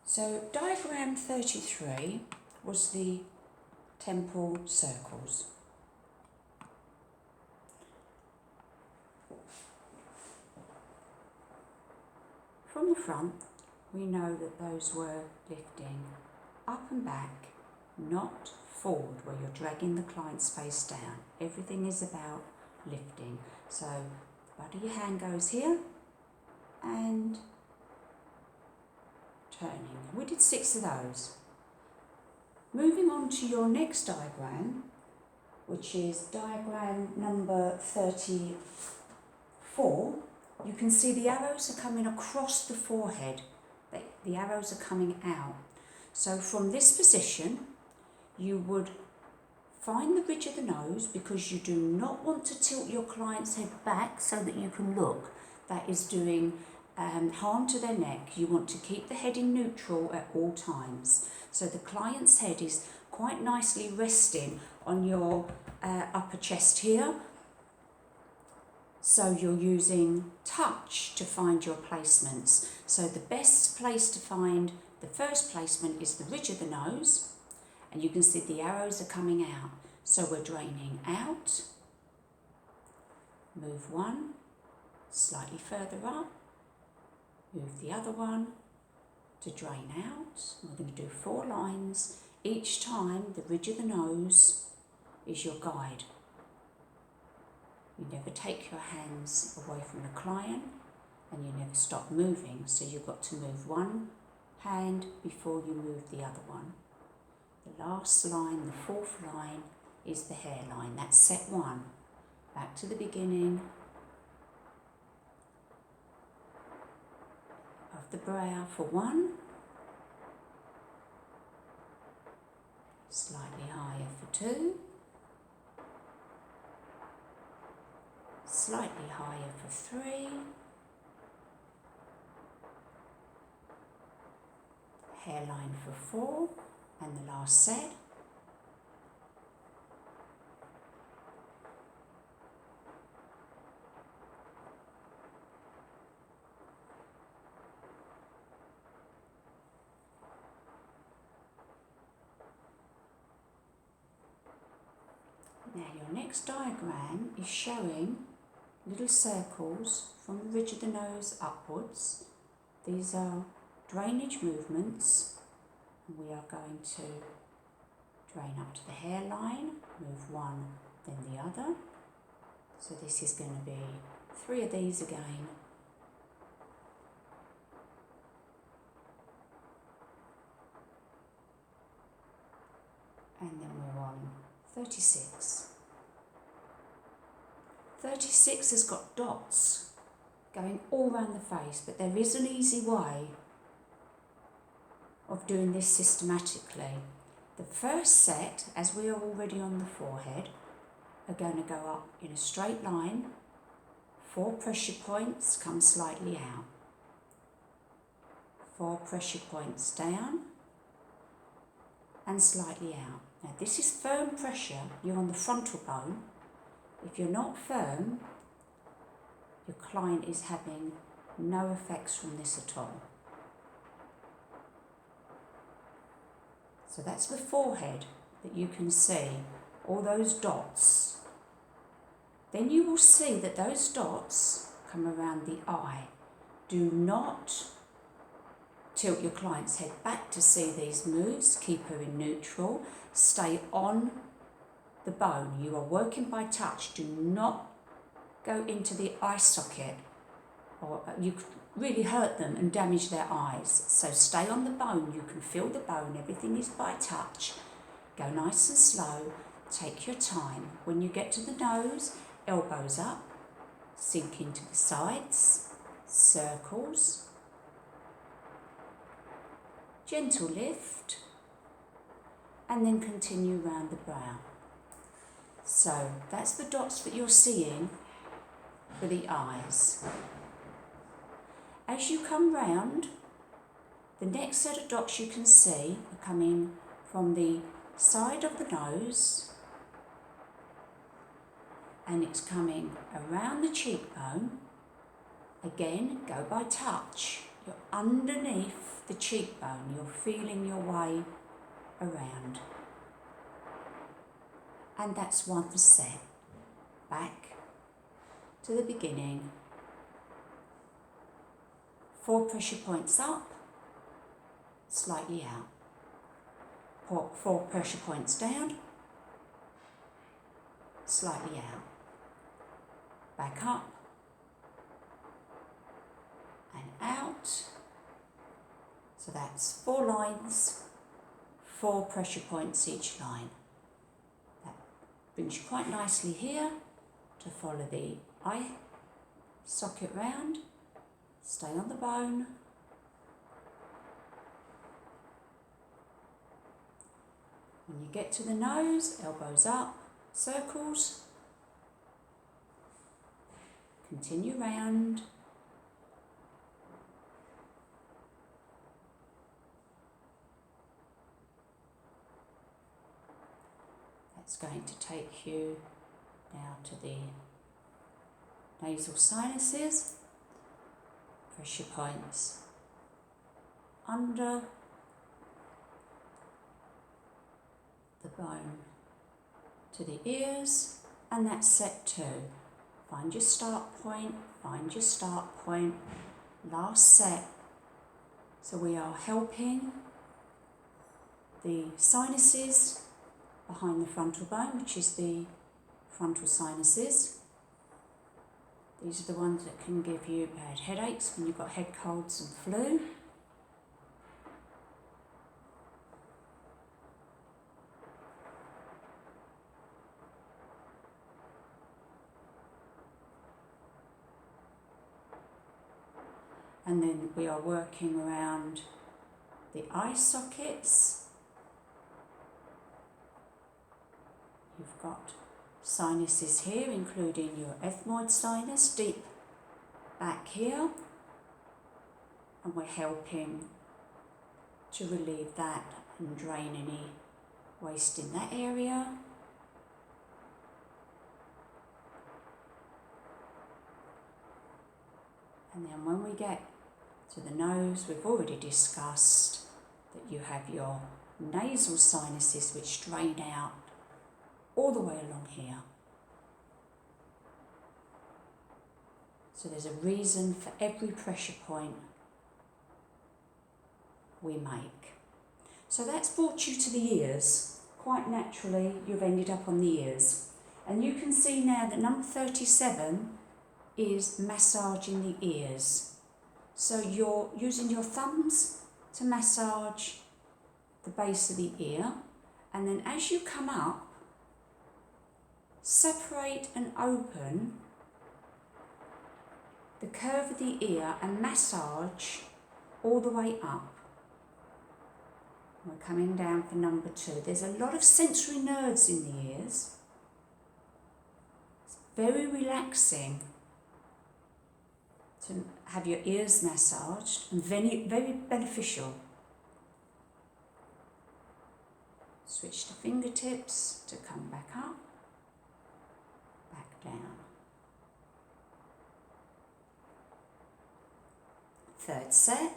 So diagram 33 was the temple circles. From the front, we know that those were lifting up and back, not forward where you're dragging the client's face down. Everything is about lifting. So the butt of your hand goes here and turning. We did 6 of those. Moving on to your next diagram, which is diagram number 34, you can see the arrows are coming across the forehead. The arrows are coming out. So from this position, you would find the ridge of the nose, because you do not want to tilt your client's head back so that you can look. That is doing harm to their neck. You want to keep the head in neutral at all times. So the client's head is quite nicely resting on your upper chest here. So you're using touch to find your placements. So the best place to find the first placement is the ridge of the nose, and you can see the arrows are coming out. So we're draining out, move one, slightly further up, move the other one to drain out. We're going to do 4 lines. Each time the ridge of the nose is your guide. You never take your hands away from the client, and you never stop moving, so you've got to move one hand before you move the other one. The last line, the 4th line, is the hairline. That's set 1. Back to the beginning of the brow for 1, slightly higher for 2, slightly higher for 3, hairline for 4, and the last set. Now your next diagram is showing little circles from the ridge of the nose upwards. These are drainage movements, and we are going to drain up to the hairline, move one, then the other. So this is going to be 3 of these again. And then we're on 36. 36 has got dots going all around the face, but there is an easy way of doing this systematically. The first set, as we are already on the forehead, are going to go up in a straight line. 4 pressure points, come slightly out. 4 pressure points down and slightly out. Now this is firm pressure, you're on the frontal bone. If you're not firm, your client is having no effects from this at all. So that's the forehead that you can see, all those dots. Then you will see that those dots come around the eye. Do not tilt your client's head back to see these moves. Keep her in neutral. Stay on the bone. You are working by touch. Do not go into the eye socket, or you could really hurt them and damage their eyes. So stay on the bone. You can feel the bone. Everything is by touch. Go nice and slow. Take your time. When you get to the nose, elbows up, sink into the sides, circles, gentle lift, and then continue round the brow. So that's the dots that you're seeing for the eyes. As you come round, the next set of dots you can see are coming from the side of the nose, and it's coming around the cheekbone. Again, go by touch. You're underneath the cheekbone. You're feeling your way around. And that's one set. Back to the beginning. 4 pressure points up, slightly out. 4 pressure points down, slightly out. Back up and out. So that's 4 lines, 4 pressure points each line. That brings you quite nicely here to follow the eye socket round. Stay on the bone. When you get to the nose, elbows up, circles. Continue round. That's going to take you now to the nasal sinuses. Pressure points under the bone to the ears, and that's set 2. Find your start point, find your start point, last set. So we are helping the sinuses behind the frontal bone, which is the frontal sinuses. These are the ones that can give you bad headaches when you've got head colds and flu. And then we are working around the eye sockets. You've got sinuses here, including your ethmoid sinus, deep back here. And we're helping to relieve that and drain any waste in that area. And then when we get to the nose, we've already discussed that you have your nasal sinuses which drain out all the way along here. So there's a reason for every pressure point we make. So that's brought you to the ears. Quite naturally, you've ended up on the ears. And you can see now that number 37 is massaging the ears. So you're using your thumbs to massage the base of the ear, and then as you come up, separate and open the curve of the ear and massage all the way up. We're coming down for number 2. There's a lot of sensory nerves in the ears. It's very relaxing to have your ears massaged and very, very beneficial. Switch to fingertips to come back up, back down. Third set.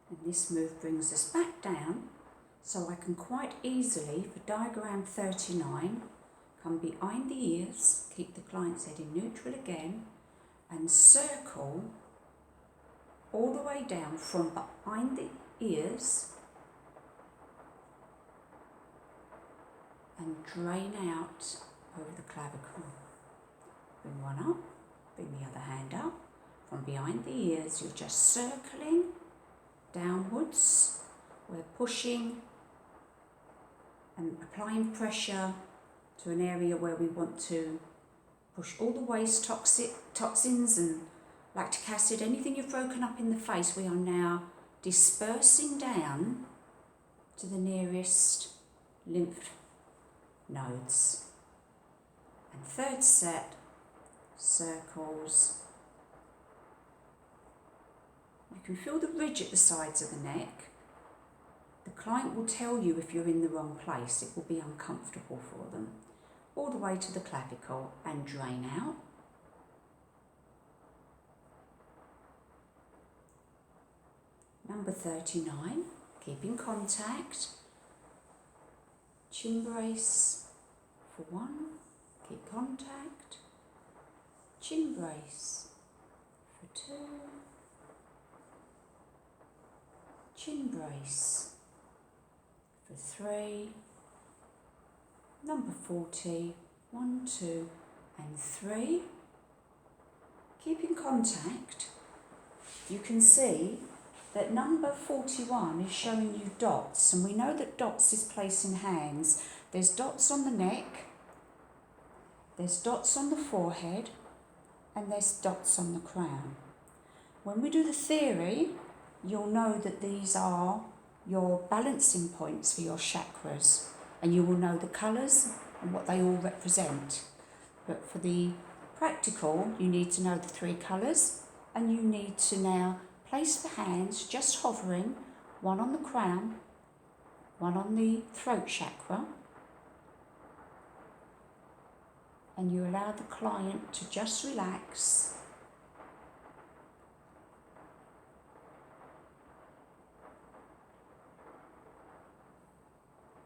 And this move brings us back down, so I can quite easily, for diagram 39, come behind the ears, keep the client's head in neutral again, and circle all the way down from behind the ears and drain out over the clavicle. Bring one up, bring the other hand up. From behind the ears, you're just circling downwards. We're pushing and applying pressure to an area where we want to push all the waste toxins and lactic acid, anything you've broken up in the face, we are now dispersing down to the nearest lymph nodes. And third set, circles. You can feel the ridge at the sides of the neck, the client will tell you if you're in the wrong place. It will be uncomfortable for them. All the way to the clavicle and drain out. Number 39, keep in contact. Chin brace for 1, keep contact. Chin brace for 2. Chin brace for 3. Number 40, 1, 2 and 3. Keep in contact. You can see that number 41 is showing you dots, and we know that dots is placing hands. There's dots on the neck, there's dots on the forehead, and there's dots on the crown. When we do the theory, you'll know that these are your balancing points for your chakras, and you will know the colours and what they all represent. But for the practical, you need to know the 3 colours, and you need to now place the hands just hovering, one on the crown, one on the throat chakra, and you allow the client to just relax.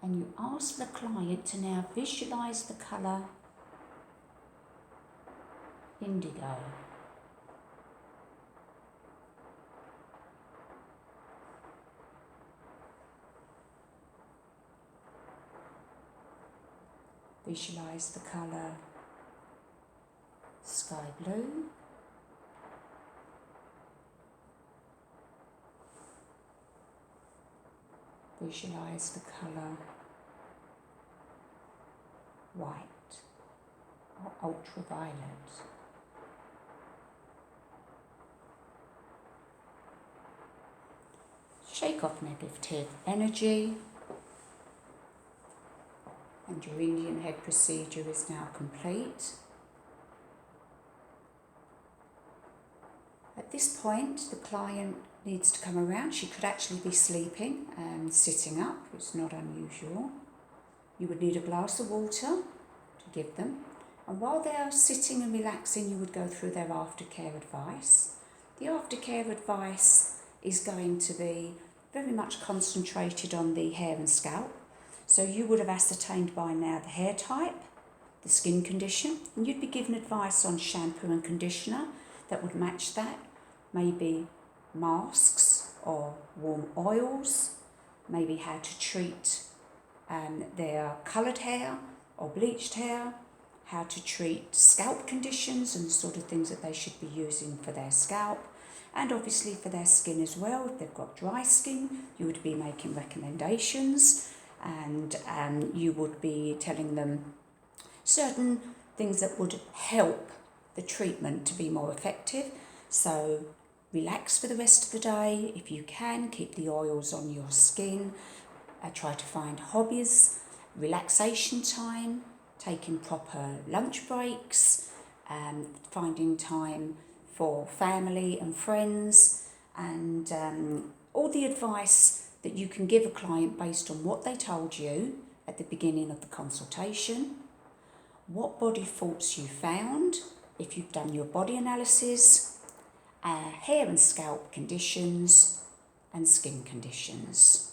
And you ask the client to now visualise the colour indigo. Visualise the colour sky blue. Visualise the colour white or ultraviolet. Shake off negative energy, and your Indian head procedure is now complete. At this point, the client needs to come around. She could actually be sleeping and sitting up. It's not unusual. You would need a glass of water to give them. And while they are sitting and relaxing, you would go through their aftercare advice. The aftercare advice is going to be very much concentrated on the hair and scalp. So you would have ascertained by now the hair type, the skin condition, and you'd be given advice on shampoo and conditioner that would match that. Maybe masks or warm oils, maybe how to treat their coloured hair or bleached hair, how to treat scalp conditions and the sort of things that they should be using for their scalp, and obviously for their skin as well. If they've got dry skin, you would be making recommendations, and you would be telling them certain things that would help the treatment to be more effective. So relax for the rest of the day. If you can, keep the oils on your skin. Try to find hobbies, relaxation time, taking proper lunch breaks, finding time for family and friends, and all the advice that you can give a client based on what they told you at the beginning of the consultation, what body faults you found, if you've done your body analysis, hair and scalp conditions, and skin conditions.